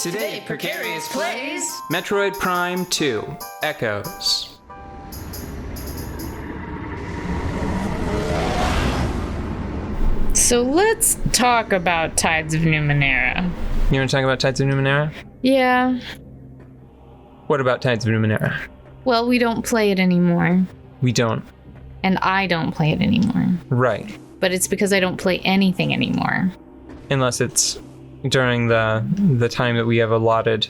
Today, Precarious plays Metroid Prime 2 Echoes. So let's talk about Tides of Numenera. You want to talk about Tides of Numenera? Yeah. What about Tides of Numenera? Well, we don't play it anymore. We don't. And I don't play it anymore. Right. But it's because I don't play anything anymore. Unless it's during the time that we have allotted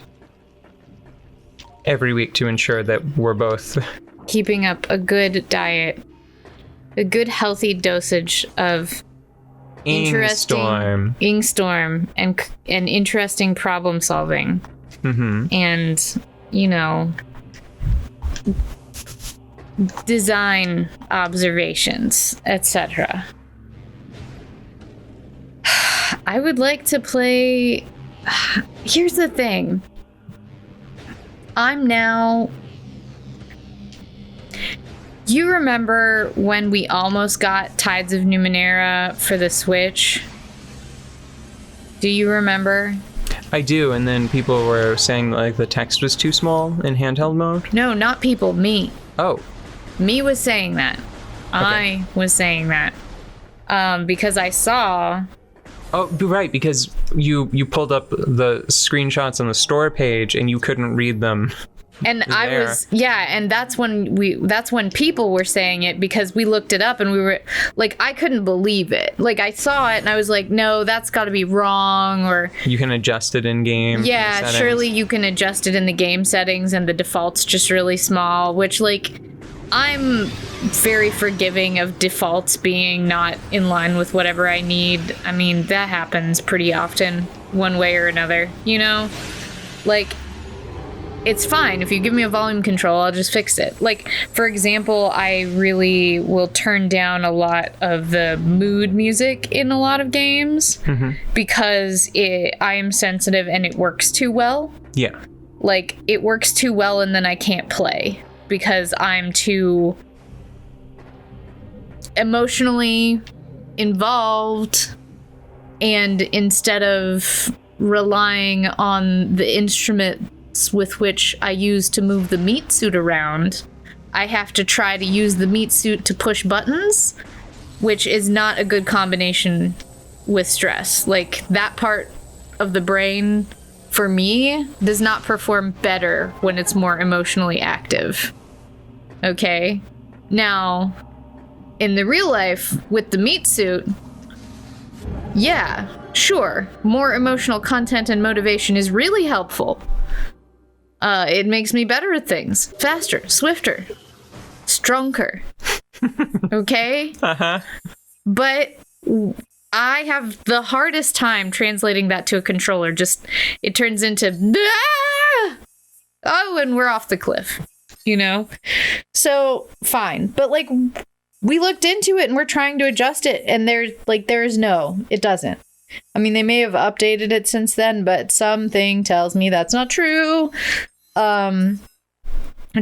every week to ensure that we're both keeping up a good diet, a good healthy dosage of Ingstorm and interesting problem solving. Mm-hmm. And, you know, design observations, etc. I would like to play... Here's the thing. I'm now... You remember when we almost got Tides of Numenera for the Switch? Do you remember? I do, and then people were saying like the text was too small in handheld mode? No, not people, me. Oh. Me was saying that. Okay. I was saying that. Because I saw... Oh, right, because you pulled up the screenshots on the store page and you couldn't read them. And I was, yeah, and that's when people were saying it, because we looked it up and we were like, I couldn't believe it. Like, I saw it and I was like, no, that's got to be wrong. Or you can adjust it in game. Yeah, surely you can adjust it in the game settings and the default's just really small, which, like, I'm very forgiving of defaults being not in line with whatever I need. I mean, that happens pretty often, one way or another, you know? Like, it's fine. If you give me a volume control, I'll just fix it. Like, for example, I really will turn down a lot of the mood music in a lot of games because I am sensitive and it works too well. Yeah. Like, it works too well and then I can't play because I'm too emotionally involved, and instead of relying on the instruments with which I use to move the meat suit around, I have to try to use the meat suit to push buttons, which is not a good combination with stress. Like, that part of the brain, for me, does not perform better when it's more emotionally active. Okay? Now, in the real life, with the meat suit, yeah, sure, more emotional content and motivation is really helpful. It makes me better at things. Faster, swifter, stronger. Okay? Uh-huh. But I have the hardest time translating that to a controller. Just, it turns into, ah! Oh, and we're off the cliff, you know? So, fine. But, like, we looked into it and we're trying to adjust it, and there's no, it doesn't. I mean, they may have updated it since then, but something tells me that's not true.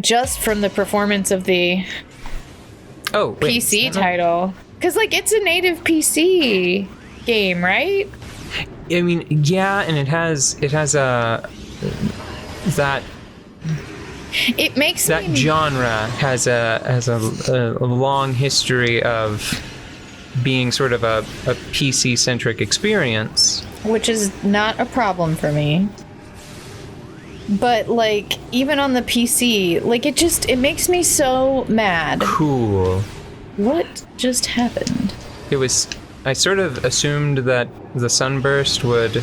Just from the performance of the PC title. Because, like, it's a native PC game, right? I mean, yeah, and it has that genre has a long history of being sort of a PC centric experience, which is not a problem for me. But, like, even on the PC, like, it makes me so mad. Cool. What just happened? I sort of assumed that the sunburst would...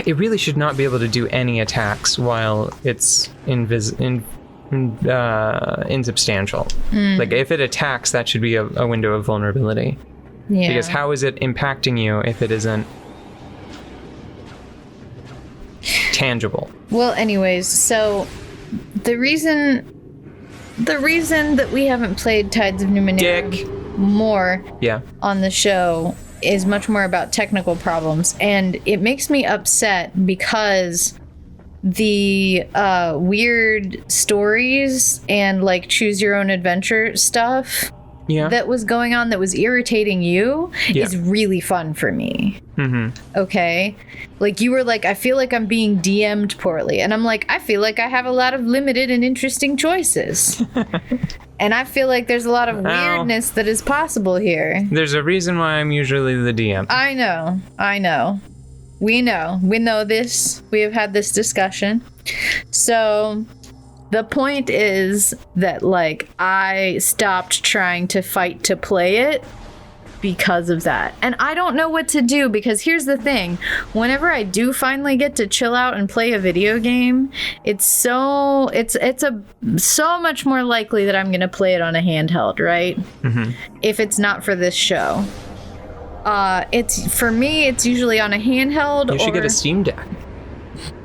It really should not be able to do any attacks while it's insubstantial. Like, if it attacks, that should be a window of vulnerability. Yeah. Because how is it impacting you if it isn't tangible? Well, anyways, so the reason that we haven't played Tides of Numenera more on the show is much more about technical problems, and it makes me upset because the weird stories and, like, choose your own adventure stuff Yeah. that was going on that was irritating you Yeah. is really fun for me. Mm-hmm. Okay? Like, you were like, I feel like I'm being DM'd poorly. And I'm like, I feel like I have a lot of limited and interesting choices. And I feel like there's a lot of weirdness that is possible here. There's a reason why I'm usually the DM. I know. We know this. We have had this discussion. So the point is that, like, I stopped trying to fight to play it because of that. And I don't know what to do, because here's the thing. Whenever I do finally get to chill out and play a video game, it's so much more likely that I'm going to play it on a handheld, right? Mm-hmm. If it's not for this show. For me, it's usually on a handheld. You should get a Steam Deck.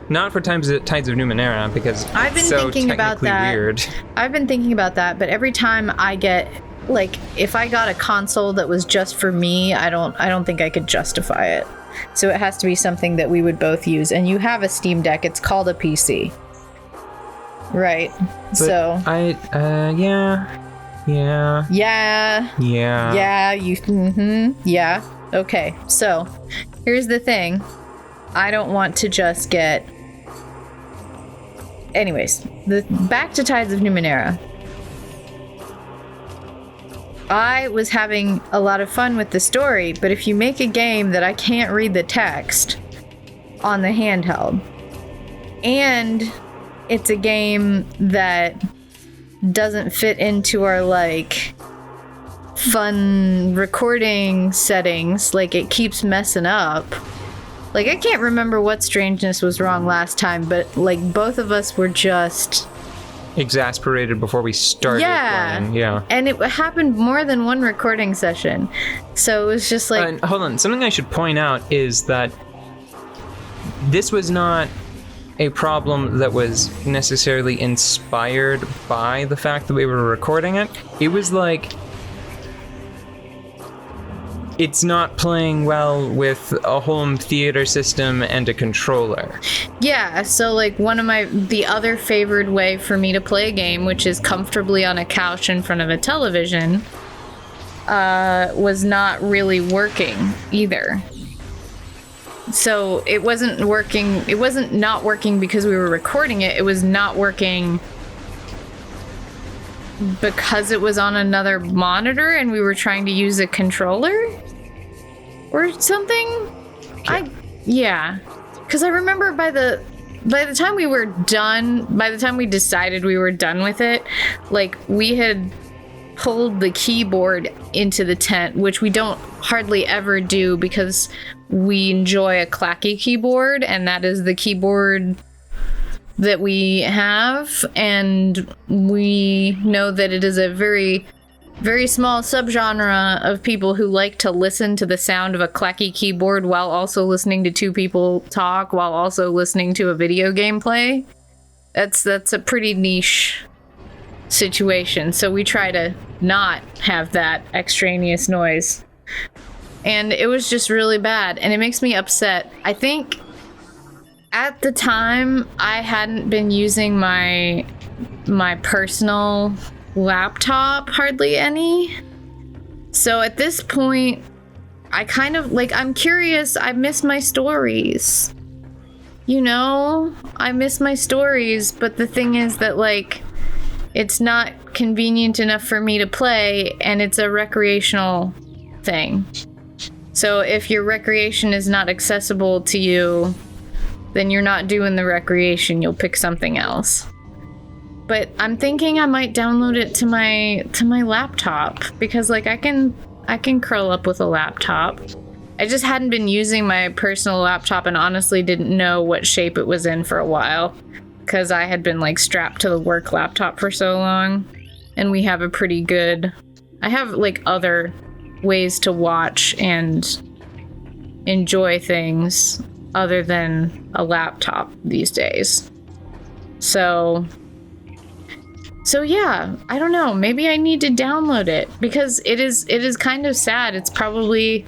Not for Tides of Numenera, because I've been it's so thinking about technically that. weird. I've been thinking about that, but every time I get, like, if I got a console that was just for me, I don't think I could justify it. So it has to be something that we would both use. And you have a Steam Deck. It's called a PC. Right. But so yeah. Yeah. Okay. So here's the thing. I don't want to just get... Anyways, back to Tides of Numenera. I was having a lot of fun with the story, but if you make a game that I can't read the text on the handheld, and it's a game that doesn't fit into our, like, fun recording settings, like, it keeps messing up. Like, I can't remember what strangeness was wrong last time, but, like, both of us were just... exasperated before we started playing. Yeah. And it happened more than one recording session. So it was just like... hold on. Something I should point out is that this was not a problem that was necessarily inspired by the fact that we were recording it. It was like... it's not playing well with a home theater system and a controller. Yeah, so, like, the other favored way for me to play a game, which is comfortably on a couch in front of a television, was not really working either. So it wasn't working. It wasn't not working because we were recording it. It was not working because it was on another monitor and we were trying to use a controller or something. Yeah. Because I remember by the time we were done, by the time we decided we were done with it, like, we had pulled the keyboard into the tent, which we don't hardly ever do because we enjoy a clacky keyboard, and that is the keyboard that we have, and we know that it is a very, very small subgenre of people who like to listen to the sound of a clacky keyboard while also listening to two people talk, while also listening to a video game play. That's a pretty niche situation, so we try to not have that extraneous noise. And it was just really bad, and it makes me upset. I think at the time I hadn't been using my personal laptop hardly any. So at this point, I kind of, like, I'm curious. I miss my stories. You know? I miss my stories, but the thing is that, like, it's not convenient enough for me to play, and it's a recreational thing. So if your recreation is not accessible to you, then you're not doing the recreation. You'll pick something else. But I'm thinking I might download it to my laptop, because, like, I can curl up with a laptop. I just hadn't been using my personal laptop and honestly didn't know what shape it was in for a while, because I had been, like, strapped to the work laptop for so long. And we have I have, like, other ways to watch and enjoy things other than a laptop these days. So yeah, I don't know. Maybe I need to download it, because it is kind of sad. It's probably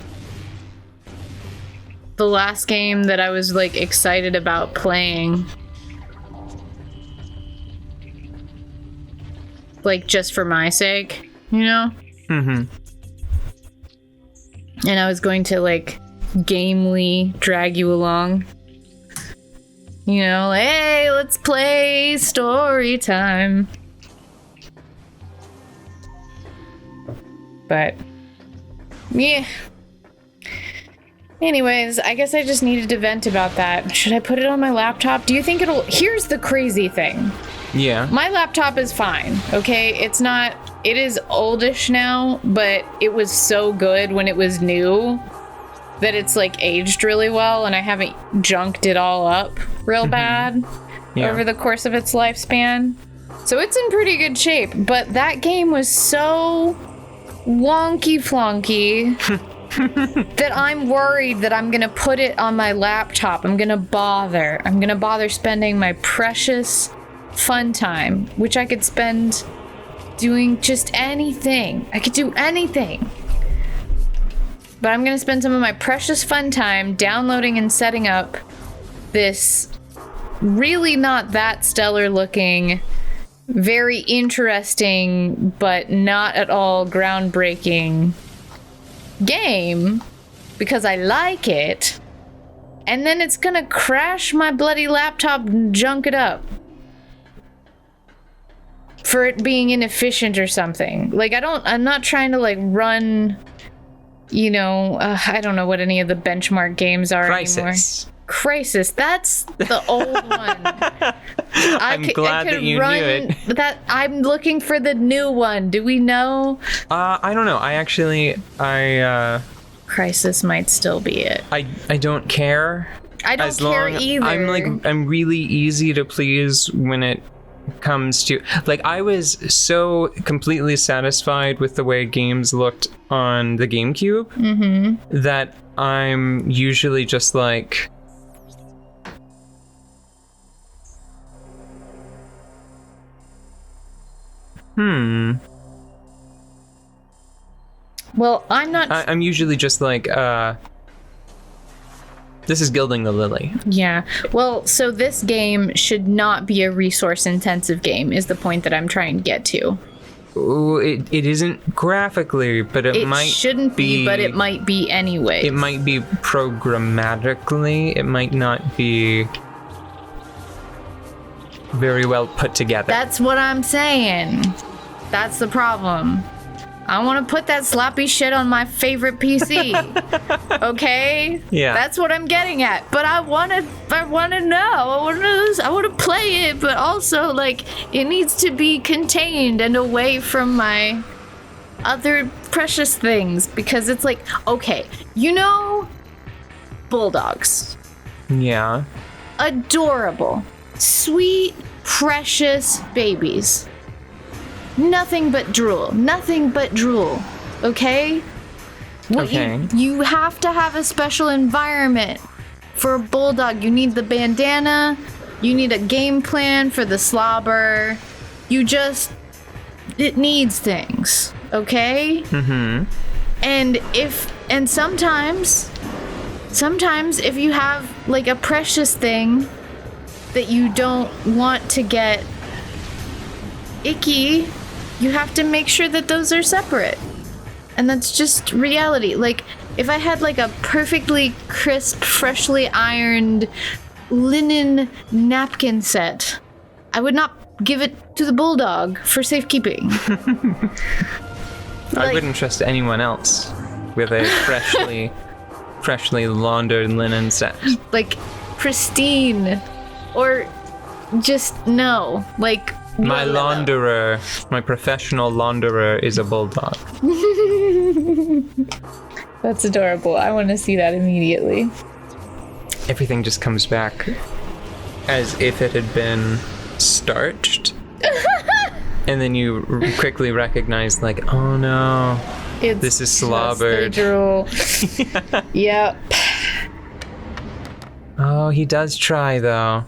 the last game that I was, like, excited about playing. Like, just for my sake, you know? Mm-hmm. And I was going to, like, gamely drag you along. You know, like, hey, let's play story time. But, yeah. Anyways, I guess I just needed to vent about that. Should I put it on my laptop? Do you think it'll... Here's the crazy thing. Yeah. My laptop is fine, okay? It's not... It is oldish now, but it was so good when it was new that it's, like, aged really well, and I haven't junked it all up real bad over the course of its lifespan. So it's in pretty good shape, but that game was so wonky flonky that I'm worried that I'm gonna put it on my laptop. I'm gonna bother spending my precious fun time, which I could spend doing just anything. I could do anything. But I'm gonna spend some of my precious fun time downloading and setting up this really not that stellar looking, very interesting, but not at all groundbreaking game because I like it, and then it's gonna crash my bloody laptop and junk it up for it being inefficient or something. Like, I'm not trying to, like, run, you know, I don't know what any of the benchmark games are anymore. Crisis, that's the old one. I'm glad that you knew it. That I'm looking for the new one. Do we know? I don't know. Crisis might still be it. I don't care. I don't care either. I'm really easy to please when it comes to, like, I was so completely satisfied with the way games looked on the GameCube that I'm usually just like, Well, I'm not... I'm usually just like, this is gilding the lily. Yeah. Well, so this game should not be a resource-intensive game, is the point that I'm trying to get to. Ooh, it isn't graphically, but it might shouldn't be, but it might be anyway. It might be programmatically. It might not be very well put together. That's what I'm saying. That's the problem. I want to put that sloppy shit on my favorite PC. Okay? Yeah. That's what I'm getting at. But I want to know. I want to play it, but also, like, it needs to be contained and away from my other precious things, because it's like, okay, you know, bulldogs. Yeah. Adorable. Sweet, precious babies. Nothing but drool. Okay? Okay. You have to have a special environment for a bulldog. You need the bandana. You need a game plan for the slobber. It needs things. Okay? And sometimes if you have, like, a precious thing that you don't want to get icky, you have to make sure that those are separate. And that's just reality. Like, if I had, like, a perfectly crisp, freshly ironed linen napkin set, I would not give it to the bulldog for safekeeping. I wouldn't trust anyone else with a freshly laundered linen set. Like, pristine. Or just no. Like, my launderer, my professional launderer is a bulldog. That's adorable. I want to see that immediately. Everything just comes back as if it had been starched. And then you quickly recognize, like, oh no, this is slobbered. Drool. Yep. Oh, he does try, though.